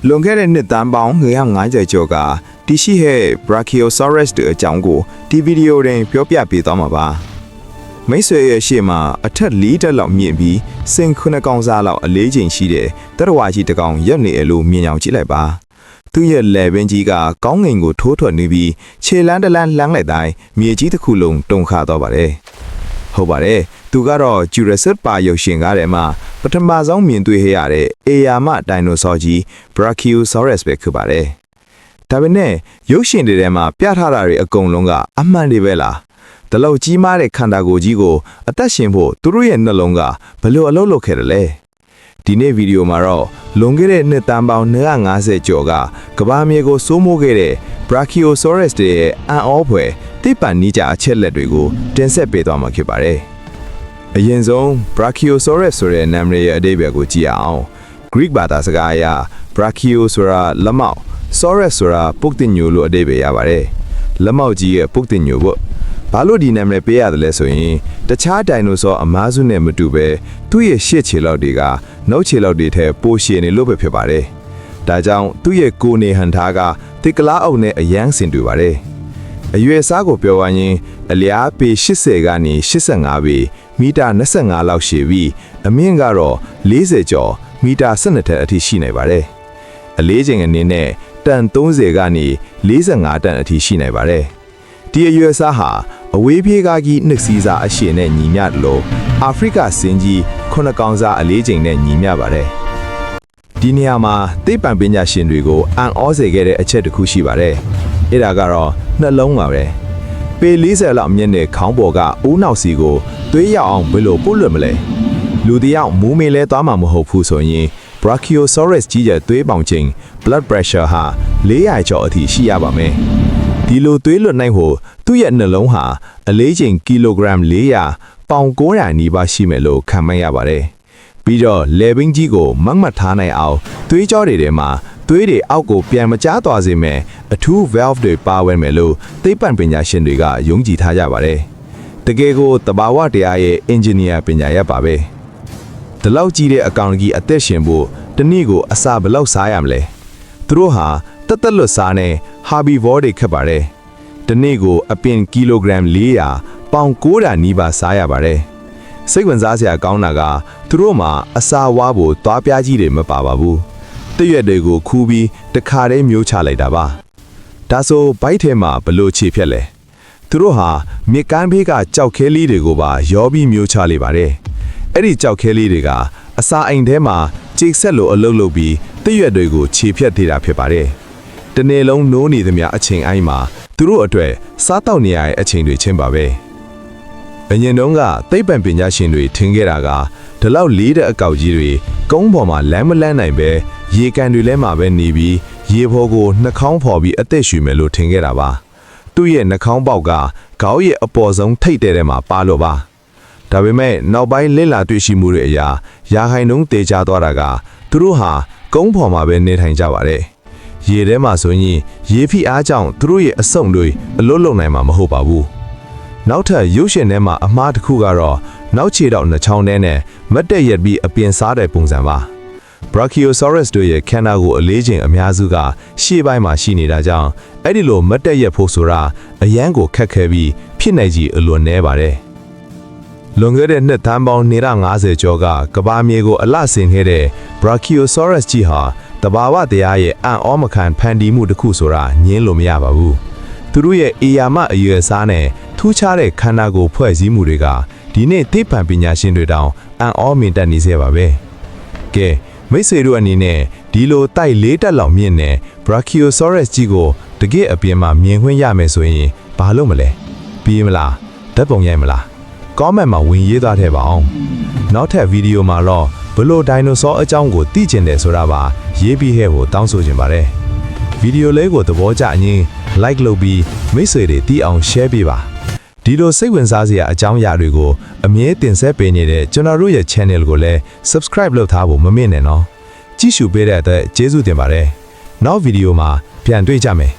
လွန်ခဲ့တဲ့နှစ်တန်းပေါင်း950ကျော်ကတရှိဟဲ့ Brachiosaurus တွေအကြောင်းကိုဒီဗီဒီယိုတွင်ပြောပြပေးသွားမှာပါမိတ်ဆွေရဲ့ရှေ့မှာအထက်4တက်လောက်မြင့်ပြီးစင်9ကောင်စားလောက်အလေးချိန်ရှိတဲ့တရဝါကြီးတစ်ကောင်ရက်နေလို့မြင်အောင်ကြည့်လိုက်ပါသူ့ရဲ့လယ်ပင်ကြီးကကောင်းငင်ကိုထိုးထွက်နေပြီးခြေလန်းတလန်းလှမ်းလိုက်တိုင်းမြေကြီးတစ်ခုလုံးတုန်ခါတော့ပါတယ်ဟုတ်ပါတယ်သူကတော့ Jurassic Park ရုပ်ရှင်ကားထဲမှာပထမဆုံးမြင်တွေ့ရတဲ့အေယာမဒိုင်နိုဆောကြီး Brachiosaurus ပဲဖြစ်ပါတယ်ဒါပေမဲ့ရုပ်ရှင်တွေထဲမှာပြထားတာတွေအကုန်လုံးကအမှန်တွေပဲလားဒီလောက်ကြီးမားတဲ့ခန္ဓာကိုယ်ကြီးကိုအသက်ရှင်ဖို့သူတို့ရဲ့နှလုံးကဘယ်လိုအလုပ်လုပ်ခဲ့တယ်လဲဒီနေ့ဗီဒီယိုမှာတော့လွန်ခဲ့တဲ့နှစ်တန်းပေါင်း250ကျော်ကကမ္ဘာမြေကိုစိုးမိုးခဲ့တဲ့ Brachiosaurus တွေရဲ့အံ့ဩဖွယ်သိပ္ပံနည်းကျအချက်လက်တွေကိုတင်ဆက်ပေးသွားမှာဖြစ်ပါတယ်အရင်ဆုံး Brachiosaurus ဆိုတဲ့နာမည်ရဲ့အဓိပ္ပာယ်ကိုကြည့်အောင် Greek ဘာသာစကားအရ Brachio ဆိုတာလက်မောက် Saurus ဆိုတာပုတ်တင်ညိုလို့အဓိပ္ပာယ်ရပါတယ်လက်မောက်ကြီးရဲ့ပုတ်တင်ညိုပေါ့ဘာလို့ဒီနာမည်ပေးရတယ်လဲဆိုရင်တခြားဒိုင်နိုဆောအမားစုနဲ့မတူပဲသူ့ရဲ့ရှစ်ခြေလောက်တွေကနှုတ်ခြေလောက်တွေထဲပိုရှည်နေလို့ပဲဖြစ်ပါတယ်ဒါကြောင့်သူ့ရဲ့ကိုယ်နေဟန်ထားကတစ်ကလားအုပ်နဲ့အယမ်းဆင်တူပါတယ်အရွယ်စားကိုပြောရရင်အလျားပေ80ကနေ85ပေမီတာ25လောက်ရှည်ပြီးအမြင့်ကတော့40ကျော်မီတာ12ထက်အထိရှိနေပါတယ်အလေးချိန်အနေနဲ့တန်30ကနေ45တန်အထိရှိနေပါတယ်ဒီအရွယ်စားဟာအဝေးပြေးကားကြီးနှစ်စီးစားအရှင်နဲ့ညီမျှတယ်လို့အာဖရိကစင်းကြီး9ကောင်စားအလေးချိန်နဲ့ညီမျှပါတယ်ဒီနေရာမှာသိပ္ပံပညာရှင်တွေကိုအံ့ဩစေခဲ့တဲ့အချက်တစ်ခုရှိပါတယ်အဲ့ဒါကတော့နှလုံးပါပဲပေ40လောက်မြင့်တဲ့ခေါင်းပေါ်ကအိုးနောက်စီကိုသွေးရောက်အောင်ဘယ်လိုပို့လွတ်မလဲလူတယောက်မူးမေလဲသွားမှာမဟုတ်ဘူးဆိုရင် Brachiosaurus ကြီးရဲ့သွေးပေါင်ချိန် blood pressure ဟာ400ကျော်အထိရှိရပါမယ်ဒီလိုသွေးလွတ်နိုင်ဖို့သူ့ရဲ့နှလုံးဟာအလေးချိန်ကီလိုဂရမ်400ပေါင်900နီးပါးရှိမယ်လို့ခန့်မှန်းရပါတယ်ပြီးတော့လေဘင်းကြီးကိုမတ်မတ်ထားနိုင်အောင်သွေးကြောတွေထဲမှာသွေးတွေအောက်ကိုပြန်မကျသွားစေမယ်အထူး valve တွေပါဝင်မယ်လို့သိပ္ပံပညာရှင်တွေကယုံကြည်ထားကြပါတယ်တကယ်ကိုတဘာဝတရားရဲ့ engineer ပညာရပ်ပါပဲဒီလောက်ကြီးတဲ့အကောင်ကြီးအသက်ရှင်ဖို့တနည်းကိုအစာဘယ်လောက်စားရမလဲသူတို့ဟာတက်လွတ်စားနဲ့ herbivore တွေခက်ပါတယ်တနေ့ကိုအပင်ကီလိုဂရမ်400ပေါင်900နီးပါးစားရပါတယ်စိတ်ဝင်စားစရာကောင်းတာကသူတို့မှာအစာဝါးဖို့သွားပြားကြီးတွေမပါပါဘူးတရွက်တွေကိုခူးပြီးတခါတည်းမျိုးချလိုက်တာပါဒါဆိုဘိုက်ထဲမှာဘလို့ခြေဖြက်လဲသူတို့ဟာမြစ်ကမ်းဘေးကကြောက်ခဲလေးတွေကိုပါရောပြီးမျိုးချလိုက်ပါတယ်အဲ့ဒီကြောက်ခဲလေးတွေကအစာအိမ်ထဲမှာကြိတ်ဆက်လို့အလုပ်လုပ်ပြီးတရွက်တွေကိုခြေဖြက်သေးတာဖြစ်ပါတယ်တနေ့လုံးနိုးနေသမျှအချိန်အိုင်းမှာသူတို့အတွက်စားတောက်နေရတဲ့အချိန်တွေချင်းပါပဲအရင်တုန်းကသိပ္ပံပညာရှင်တွေထင်ခဲ့တာကဒီလောက်လေးတဲ့အကောက်ကြီးတွေကုန်းပေါ်မှာလမ်းမလန်းနိုင်ပဲရေကန်တွေထဲမှာပဲနေပြီးရေဖော်ကိုနှာခေါင်းဖော်ပြီးအသက်ရှူမယ်လို့ထင်ခဲ့တာပါသူ့ရဲ့နှာခေါင်းပေါက်ကခေါင်းရဲ့အပေါ်ဆုံးထိတ်တဲ့ထဲမှာပါလို့ပါဒါပေမဲ့နောက်ပိုင်းလစ်လာတွေ့ရှိမှုတွေအရာရာခိုင်နှုန်းတေချာသွားတာကသူတို့ဟာကုန်းပေါ်မှာပဲနေထိုင်ကြပါတယ်ရေထဲမှာဆိုရင်ရေဖိအားကြောင့်သူတို့ရဲ့အဆုံတွေအလွတ်လုံနိုင်မှာမဟုတ်ပါဘူးနောက်ထပ်ရုပ်ရှင်ထဲမှာအမှားတစ်ခုကတော့နောက်ခြေထောက်နှချောင်းထဲနဲ့မတ်တက်ရက်ပြီးအပြင်စားတဲ့ပုံစံပါ Brachiosaurus တို့ရဲ့ခန္ဓာကိုယ်အလေးချိန်အများစုကရှေ့ပိုင်းမှာရှိနေတာကြောင့်အဲ့ဒီလိုမတ်တက်ရက်ဖို့ဆိုတာအရန်ကိုခက်ခဲပြီးဖြစ်နိုင်ကြီးအလွန်နည်းပါတယ်လွန်ခဲ့တဲ့နှစ်တန်းပေါင်း250ကျော်ကကမ္ဘာမြေကိုအလှဆင်ခဲ့တဲ့ Brachiosaurus ကြီးဟာတဘာဝတရားရဲ့အံ့ဩမခံဖန်တီးမှုတစ်ခုဆိုတာညင်းလို့မရပါဘူးသူတို့ရဲ့အေယာမအရွယ်စားနဲ့ထူးခြားတဲ့ခန္ဓာကိုယ်ဖွဲ့စည်းမှုတွေကဒီနေ့သိပ္ပံပညာရှင်တွေတောင်အံ့ဩမြင်တတ်နေစေပါပဲကဲမိတ်ဆွေတို့အနေနဲ့ဒီလိုတိုက်၄တက်လောက်မြင့်တဲ့ Brachiosaurus ကြီးကိုတကယ့်အပြင်မှာမြင်ခွင့်ရမယ်ဆိုရင်ဘာလုပ်မလဲပြေးမလားဓာတ်ပုံရိုက်မလားcomment မှာဝင်ရေးသားထည့်ပါအောင်နောက်ထပ်ဗီဒီယိုမှာတော့ဘလို့ဒိုင်နိုဆောအကြောင်းကိုသိကျင်တယ်ဆိုတာပါရေးပြီးဟဲ့ကိုတောင်းဆိုချင်ပါတယ်ဗီဒီယိုလေးကိုသဘောကျရင် like လုပ်ပြီးမိတ်ဆွေတွေသိအောင် share ပေးပါဒီလိုစိတ်ဝင်စားစရာအကြောင်းအရာတွေကိုအမြဲတင်ဆက်ပေးနေတဲ့ကျွန်တော်တို့ရဲ့ channel ကိုလည်း subscribe လုပ်ထားဖို့မမေ့နဲ့နော်ကြည့်ရှုပေးတဲ့အတွက်ကျေးဇူးတင်ပါတယ်နောက်ဗီဒီယိုမှာပြန်တွေ့ကြမယ်